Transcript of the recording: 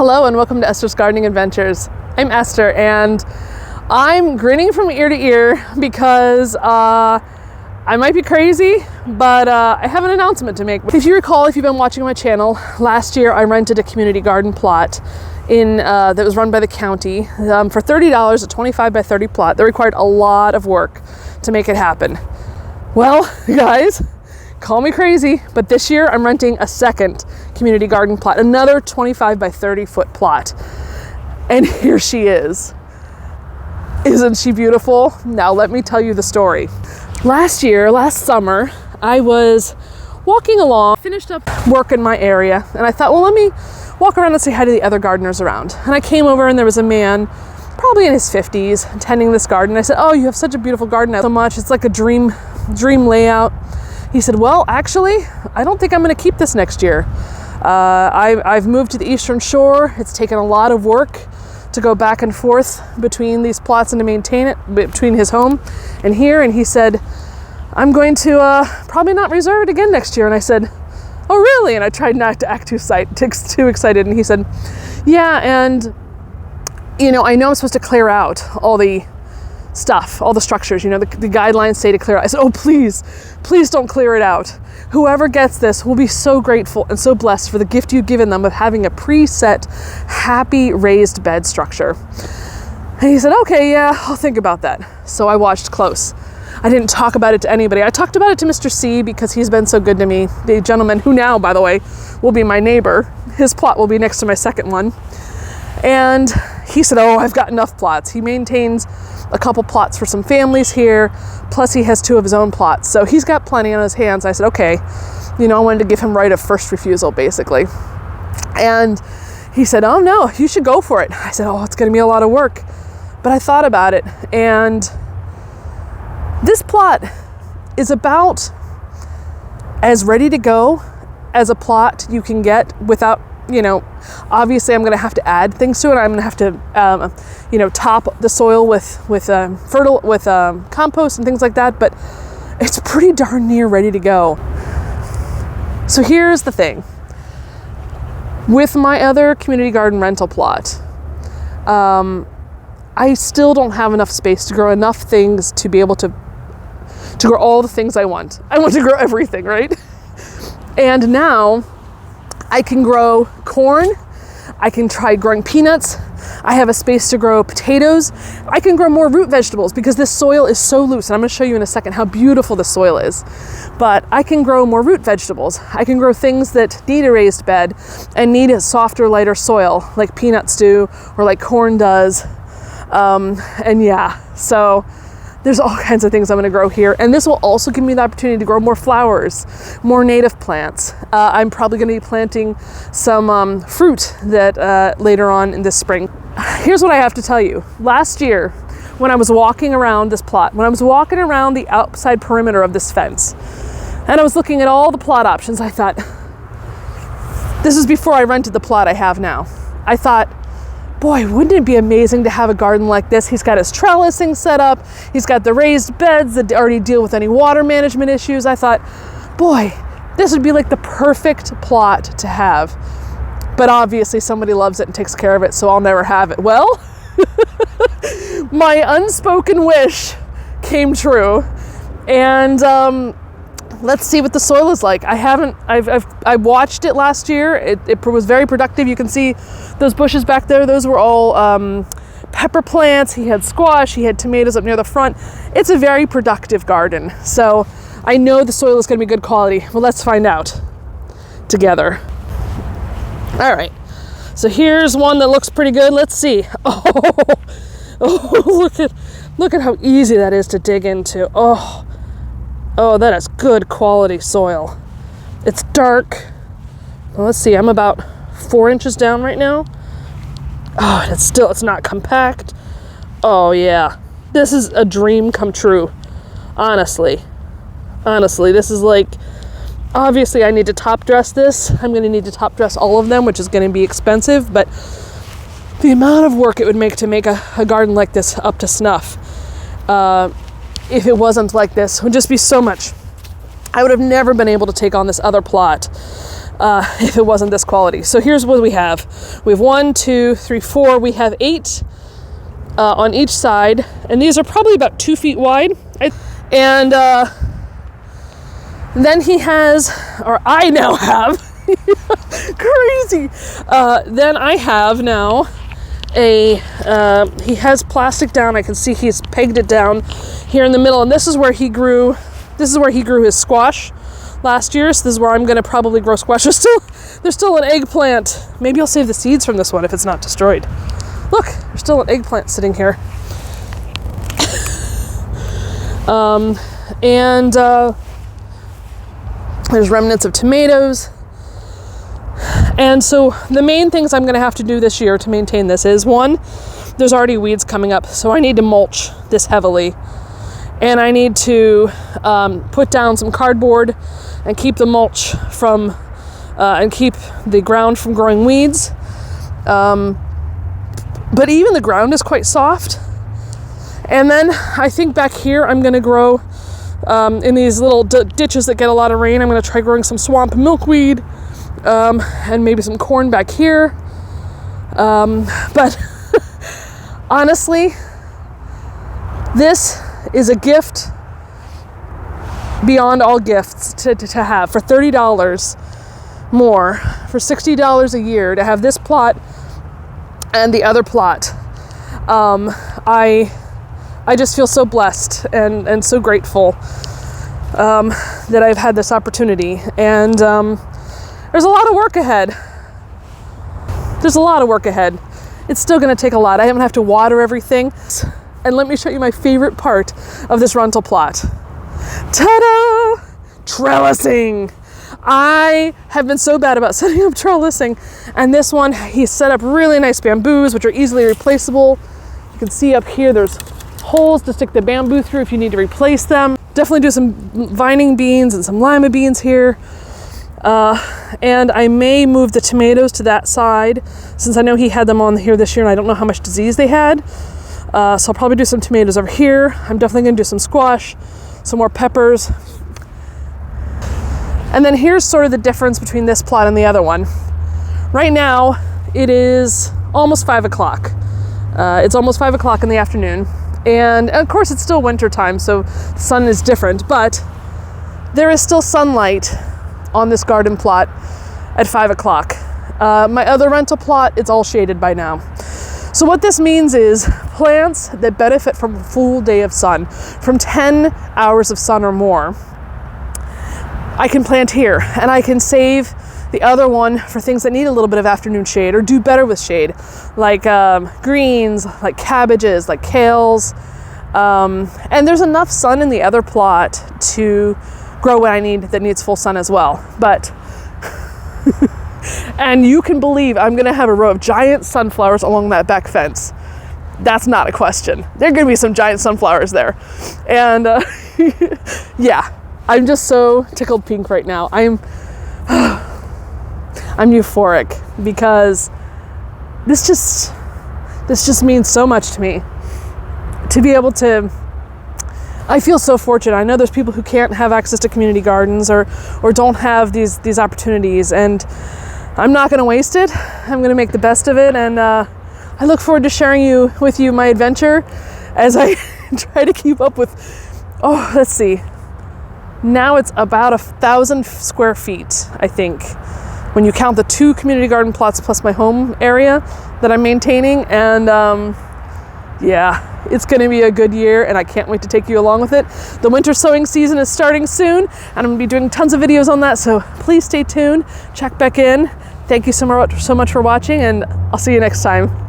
Hello and welcome to Esther's Gardening Adventures. I'm Esther and I'm grinning from ear to ear because I might be crazy, but I have an announcement to make. If you recall, if you've been watching my channel, last year I rented a community garden plot that was run by the county for $30, a 25 by 30 plot that required a lot of work to make it happen. Well, guys, call me crazy, but this year I'm renting a second community garden plot, another 25 by 30 foot plot. And here she is. Isn't she beautiful? Now let me tell you the story. Last summer, I was walking along, finished up work in my area, and I thought, well, let me walk around and say hi to the other gardeners around. And I came over and there was a man, probably in his 50s, tending this garden. I said, oh, you have such a beautiful garden, so much. It's like a dream layout. He said, well, actually, I don't think I'm going to keep this next year. I've moved to the Eastern Shore. It's taken a lot of work to go back and forth between these plots and to maintain it between his home and here. And he said, I'm going to probably not reserve it again next year. And I said, oh, really? And I tried not to act too excited. And he said, yeah, and I know I'm supposed to clear out all the stuff, all the structures, the guidelines say to clear out. I said, oh, please don't clear it out. Whoever gets this will be so grateful and so blessed for the gift you've given them of having a preset, happy raised bed structure. And he said, okay, yeah, I'll think about that. So I watched close. I didn't talk about it to anybody. I talked about it to Mr. C because he's been so good to me. The gentleman who now, by the way, will be my neighbor. His plot will be next to my second one. And he said, oh, I've got enough plots. He maintains a couple plots for some families here, plus he has 2 of his own plots. So he's got plenty on his hands. I said, okay, I wanted to give him right of first refusal, basically. And he said, oh no, you should go for it. I said, oh, it's gonna be a lot of work. But I thought about it, and this plot is about as ready to go as a plot you can get without, obviously I'm going to have to add things to it. I'm going to have to, top the soil with compost and things like that. But it's pretty darn near ready to go. So here's the thing. With my other community garden rental plot, I still don't have enough space to grow enough things to be able to grow all the things I want. I want to grow everything, right? And now I can grow corn. I can try growing peanuts. I have a space to grow potatoes. I can grow more root vegetables because this soil is so loose. And I'm going to show you in a second how beautiful the soil is. But I can grow more root vegetables. I can grow things that need a raised bed and need a softer, lighter soil like peanuts do or like corn does. So there's all kinds of things I'm going to grow here. And this will also give me the opportunity to grow more flowers, more native plants. I'm probably going to be planting some fruit that later on in this spring. Here's what I have to tell you. Last year, when I was walking around this plot, when I was walking around the outside perimeter of this fence, and I was looking at all the plot options, I thought, this is before I rented the plot I have now. I thought, boy, wouldn't it be amazing to have a garden like this? He's got his trellising set up. He's got the raised beds that already deal with any water management issues. I thought, boy, this would be like the perfect plot to have. But obviously somebody loves it and takes care of it, so I'll never have it. Well, my unspoken wish came true. And let's see what the soil is like. I watched it last year. It was very productive. You can see those bushes back there. Those were all pepper plants. He had squash. He had tomatoes up near the front. It's a very productive garden. So I know the soil is going to be good quality. Well, let's find out together. All right. So here's one that looks pretty good. Let's see. Oh, look at how easy that is to dig into. Oh, that is good quality soil. It's dark. Well, let's see, I'm about 4 inches down right now. Oh, it's not compact. Oh yeah, this is a dream come true. Honestly, this is like, obviously I need to top dress this. I'm going to need to top dress all of them, which is going to be expensive, but the amount of work it would make to make a garden like this up to snuff, if it wasn't like this, would just be so much. I would have never been able to take on this other plot if it wasn't this quality. So here's what we have. We have 1, 2, 3, 4. We have 8 on each side, and these are probably about 2 feet wide. And then he has, or I now have, crazy. Then I have now he has plastic down. I can see he's pegged it down here in the middle, and this is where he grew his squash last year. So this is where I'm going to probably grow squash. There's still an eggplant. Maybe I'll save the seeds from this one if it's not destroyed. Look, there's still an eggplant sitting here. There's remnants of tomatoes. And so the main things I'm going to have to do this year to maintain this is, one, there's already weeds coming up, so I need to mulch this heavily. And I need to put down some cardboard and keep the mulch from, and keep the ground from growing weeds. But even the ground is quite soft. And then I think back here I'm going to grow, in these little ditches that get a lot of rain, I'm going to try growing some swamp milkweed, and maybe some corn back here. But honestly, this is a gift beyond all gifts to have. For $30 more, for $60 a year, to have this plot and the other plot. I just feel so blessed and so grateful that I've had this opportunity. And there's a lot of work ahead. It's still going to take a lot. I haven't have to water everything. And let me show you my favorite part of this rental plot. Ta-da! Trellising. I have been so bad about setting up trellising, and this one, he set up really nice bamboos, which are easily replaceable. You can see up here there's holes to stick the bamboo through if you need to replace them. Definitely do some vining beans and some lima beans here. And I may move the tomatoes to that side, since I know he had them on here this year and I don't know how much disease they had. So I'll probably do some tomatoes over here. I'm definitely going to do some squash, some more peppers. And then here's sort of the difference between this plot and the other one. Right now, it is almost 5 o'clock. It's almost 5 o'clock in the afternoon. And of course, it's still winter time, so the sun is different, but there is still sunlight on this garden plot at 5 o'clock. My other rental plot, it's all shaded by now. So what this means is plants that benefit from a full day of sun, from 10 hours of sun or more, I can plant here, and I can save the other one for things that need a little bit of afternoon shade or do better with shade, like greens, like cabbages, like kales. And there's enough sun in the other plot to grow what I need that needs full sun as well. But, and you can believe I'm gonna have a row of giant sunflowers along that back fence. That's not a question. There are gonna be some giant sunflowers there. And yeah. I'm just so tickled pink right now. I'm euphoric because this just means so much to me. To be able to, I feel so fortunate. I know there's people who can't have access to community gardens or don't have these opportunities, and I'm not going to waste it. I'm going to make the best of it, and I look forward to sharing with you my adventure as I try to keep up with. Oh, let's see. Now it's about 1,000 square feet, I think, when you count the 2 community garden plots plus my home area that I'm maintaining. And yeah, it's going to be a good year, and I can't wait to take you along with it. The winter sowing season is starting soon, and I'm going to be doing tons of videos on that, so please stay tuned. Check back in. Thank you so much for watching, and I'll see you next time.